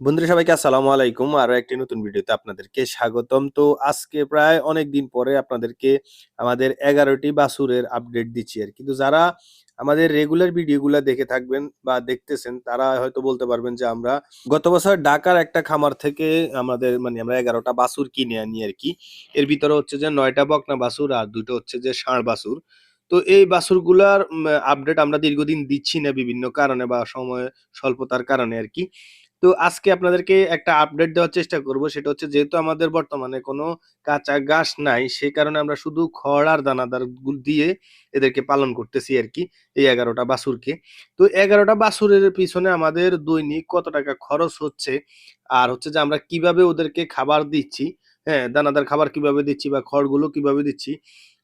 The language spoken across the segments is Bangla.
বন্ধুরা সবাইকে আসসালামু আলাইকুম। আরো একটি নতুন ভিডিওতে আপনাদেরকে স্বাগতম। তো আজকে প্রায় অনেকদিন পরে আপনাদেরকে আমাদের ১১টি বাছুরের আপডেট দিচ্ছি আরকি। তো যারা আমাদের রেগুলার ভিডিওগুলা দেখে থাকবেন বা দেখতেছেন তারা হয়তো বলতে পারবেন যে আমরা গত বছর ঢাকার একটা খামার থেকে আমাদের আমরা ১১টা বাছুর কিনে আনি আরকি। এর ভিতরে হচ্ছে যে ৯ টা বকনা বাছুর আর ২ টো হচ্ছে যে ষাঁড় বাছুর। তো এই বাছুরগুলার আপডেট আমরা দীর্ঘদিন দিচ্ছি না বিভিন্ন কারণে বা সময় স্বল্পতার কারণে আরকি। তো আজকে আপনাদেরকে একটা আপডেট দেওয়ার চেষ্টা করব। সেটা হচ্ছে যেহেতু আমাদের বর্তমানে কোনো কাঁচা ঘাস নাই, সে কারণে আমরা শুধু খড় আর দানাদার দিয়ে এদেরকে পালন করতেছি আরকি, এই ১১ টা বাছুরকে। তো ১১ টা বাছুরের পিছনে আমাদের দৈনিক কত টাকা খরচ হচ্ছে, আর হচ্ছে যে আমরা কিভাবে ওদেরকে খাবার দিচ্ছি, হ্যাঁ? দানাদার খাবার কিভাবে দিচ্ছি বা খড়গুলো কিভাবে দিচ্ছি,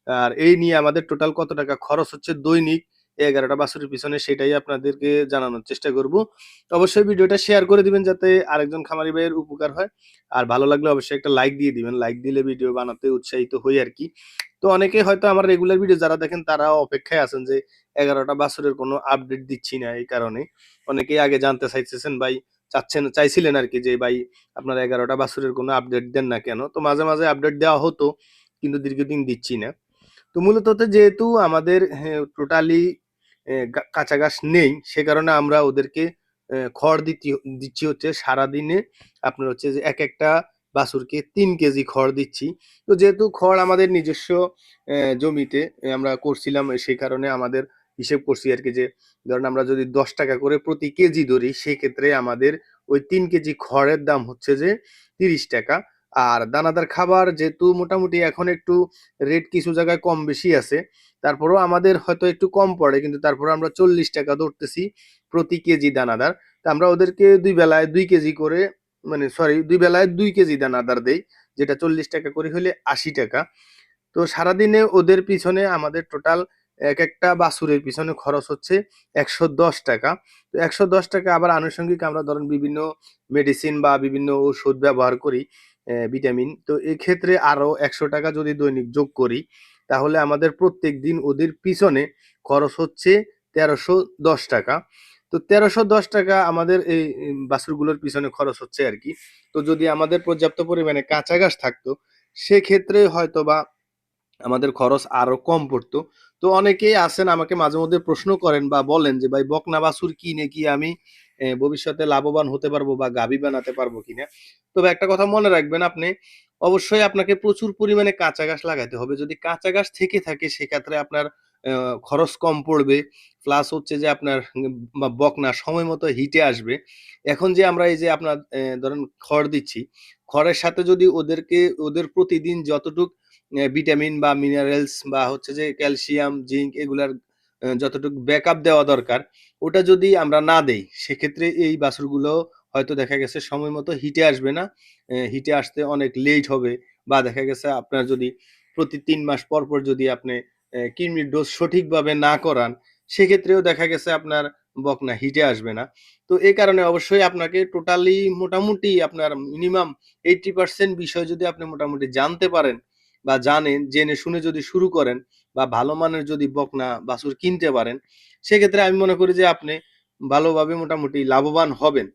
আর এই নিয়ে আমাদের টোটাল কত টাকা খরচ হচ্ছে দৈনিক ১১ টা বাছুরের পিছনে, সেটাই আপনাদেরকে জানানোর চেষ্টা করব। তো অবশ্যই ভিডিওটা শেয়ার করে দিবেন যাতে আরেকজন খামারি ভাইয়ের উপকার হয়। আর ভালো লাগলে অবশ্যই একটা লাইক দিয়ে দিবেন। লাইক দিলে ভিডিও বানাতে উৎসাহিত হই আরকি। তো অনেকে হয়তো আমার রেগুলার ভিডিও যারা দেখেন তারাও অপেক্ষায় আছেন যে ১১ টা বাছুরের কোনো আপডেট দিচ্ছি না এই কারণে। অনেকেই আগে জানতে চাইতেছেন ভাই, চাইছিলেন আরকি যে ভাই আপনারা ১১ টা বাছুরের কোনো আপডেট দেন না কেন? তো মাঝে, মাঝে আপডেট দেওয়া হতো কিন্তু দীর্ঘদিন দিচ্ছি না। তো মূলত হচ্ছে যেহেতু আমাদের টোটালি কাঁচা ঘাস নেই, সে কারণে আমরা ওদেরকে খড় দিচ্ছি হচ্ছে সারাদিনে আপনার হচ্ছে যে একেকটা বাছুরকে ৩ কেজি খড় দিচ্ছি। তো যেহেতু খড় আমাদের নিজস্ব জমিতে আমরা করছিলাম, সেই কারণে আমাদের হিসেব করছি আরকি যে ধরেন আমরা যদি ৳১০ করে প্রতি কেজি ধরি, সেক্ষেত্রে আমাদের ওই ৩ কেজি খড়ের দাম হচ্ছে যে ৳৩০। আর দানাদার খাবার যেহেতু মোটামুটি এখন একটু রেট কিছু জায়গায় কম বেশি আছে। তারপরেও আমাদের হয়তো একটু কম পড়ে, কিন্তু তারপরেও আমরা ৳৪০ ধরতেছি প্রতি কেজি দানাদার। তো আমরা ওদেরকে ২ বেলায় ২ কেজি করে, মানে সরি ২ বেলায় ২ কেজি দানাদার দেই। যেটা ৳৪০ করে হইলে ৳৮০। তো সারাদিনে ওদের পিছনে আমাদের টোটাল একেকটা বাছুরের পিছনে খরচ হচ্ছে ৳১১০। তো ৳১১০ আবার আনুষঙ্গিক আমরা ধরেন বিভিন্ন মেডিসিন বা বিভিন্ন ওষুধ ব্যবহার করি, ভিটামিন। তো এক্ষেত্রে আরো ৳১০০ যদি দৈনিক যোগ করি, তাহলে আমাদের প্রত্যেকদিন ওদের পিছনে খরচ হচ্ছে ৳১৩১০। তো ৳১৩১০ আমাদের এই বাছুরগুলোর পিছনে খরচ হচ্ছে আরকি। তো যদি আমাদের পর্যাপ্ত পরিমাণে কাঁচা ঘাস থাকতো, সেক্ষেত্রে হয়তোবা আমাদের খরচ আরো কম পড়তো। তো অনেকেই আছেন আমাকে মাঝেমধ্যে প্রশ্ন করেন বা বলেন যে, "ভাই বকনা বাছুর কিনে কি আমি ভবিষ্যতে লাভবান হতে পারবো বা গাভী বানাতে পারবো কিনা?" তবে একটা কথা মনে রাখবেন আপনি, অবশ্যই আপনাকে প্রচুর পরিমাণে কাঁচা ঘাস লাগাইতে হবে। যদি কাঁচা ঘাস থেকে থাকে সেক্ষেত্রে আপনার আ খরচ কম পড়বে। প্লাস হচ্ছে যে আপনার বকনা সময় মতো হিটে আসবে। এখন যে আমরা এই যে আপনার ধরেন খড় দিচ্ছি, খড়ের সাথে যদি ওদের প্রতিদিন যতটুক ভিটামিন বা মিনারেলস বা হচ্ছে যে ক্যালসিয়াম, জিঙ্ক এগুলার যতটুকু ব্যাকআপ দেওয়া দরকার, ওটা যদি আমরা না দেই, সেক্ষেত্রে এই বাছুরগুলো হয়তো দেখা গেছে সময় মতো হিটে আসবে না। হিটে আসতে অনেক লেট হবে, বা দেখা গেছে আপনার যদি প্রতি ৩ মাস পর, পর যদি আপনি কৃমির ডোজ সঠিকভাবে না করান, সেক্ষেত্রেও দেখা গেছে আপনার বকনা হিটে আসবে না। তো এই কারণে অবশ্যই আপনাকে টোটালি মোটামুটি আপনার মিনিমাম 80% বিষয় যদি আপনি মোটামুটি জানতে পারেন বা জানেন, জেনে শুনে যদি শুরু করেন বা ভালো মানের যদি বকনা বাছুর কিনতে পারেন, সেক্ষেত্রে আমি মনে করি যে আপনি ভালোভাবে মোটামুটি লাভবান হবেন।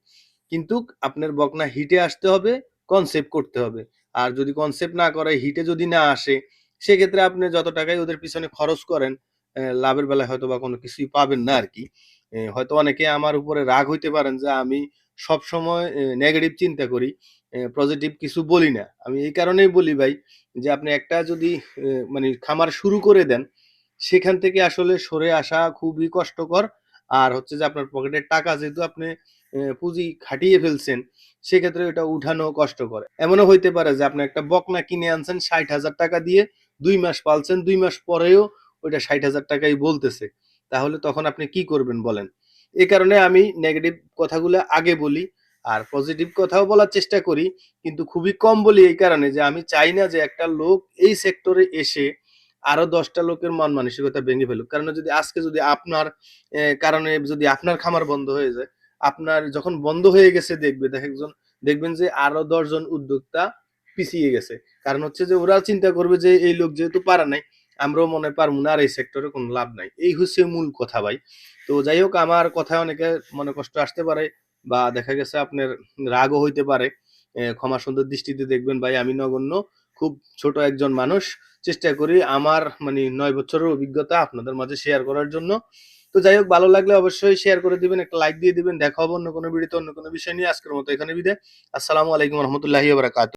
কিন্তু আপনার বকনা হিটে আসতে হবে, কনসেপ্ট করতে হবে। আর যদি কনসেপ্ট না করে, হিটে যদি না আসে, সেক্ষেত্রে আপনি যত টাকাই ওদের পিছনে খরচ করেন, লাভের বেলায় হয়তোবা কোনো কিছুই পাবেন না আরকি। হয়তো অনেকে আমার উপরে রাগ হইতে পারেন যে আমি সবসময় নেগেটিভ চিন্তা করি, পজিটিভ কিছু বলি না। আমি এই কারণেই বলি ভাই, যে আপনি একটা যদি মানে খামার শুরু করে দেন, সেখান থেকে আসলে সরে আসা খুবই কষ্টকর। আর হচ্ছে যে আপনার পকেটের টাকা যেহেতু আপনি পুঁজি খাটিয়ে ফেলছেন, সেক্ষেত্রে ওটা উঠানো কষ্টকর। এমনও হইতে পারে যে আপনি একটা বকনা কিনে আনছেন ৳৬০,০০০ দিয়ে, ২ মাস পালছেন, ২ মাস পরেও ওইটা ৳৬০,০০০ বলতেছে। তাহলে তখন আপনি কি করবেন বলেন? এ কারণে আমি নেগেটিভ কথাগুলা আগে বলি। আর পজিটিভ কথাও বলার চেষ্টা করি। কিন্তু খুবই কম বলি এই কারণে যে আমি চাই না যে একটা লোক এই সেক্টরে এসে আরো ১০ টা লোকের মন মানসিকতা ভেঙে ফেলুক। কারণ যদি আজকে যদি আপনার কারণে যদি আপনার খামার বন্ধ হয়ে যায়, আপনার যখন বন্ধ হয়ে গেছে দেখবেন যে আরো ১০ জন উদ্যোক্তা পিছিয়ে গেছে। কারণ হচ্ছে যে ওরা চিন্তা করবে যে এই লোক যেহেতু পারে নাই, আমরাও মনে হয় পারবো না, আর এই সেক্টরে কোনো লাভ নাই। এই হচ্ছে মূল কথা ভাই। তো যাই হোক, আমার কথায় অনেকের মনে কষ্ট আসতে পারে। বা দেখা গেছে আপনার রাগও হইতে পারে। ক্ষমা সুন্দর দৃষ্টিতে দেখবেন ভাই, আমি নগণ্য খুব ছোট একজন মানুষ। চেষ্টা করি আমার মানে ৯ বছরের অভিজ্ঞতা আপনাদের মাঝে শেয়ার করার জন্য। তো যাই হোক, ভালো লাগলে অবশ্যই শেয়ার করে দিবেন, একটা লাইক দিয়ে দিবেন। দেখা হবে অন্য কোনো ভিডিওতে অন্য কোনো বিষয় নিয়ে। আজকের মতো এখানে বিদায়। আসসালামু আলাইকুম ওয়া রাহমাতুল্লাহি ওয়া বারাকাতুহু।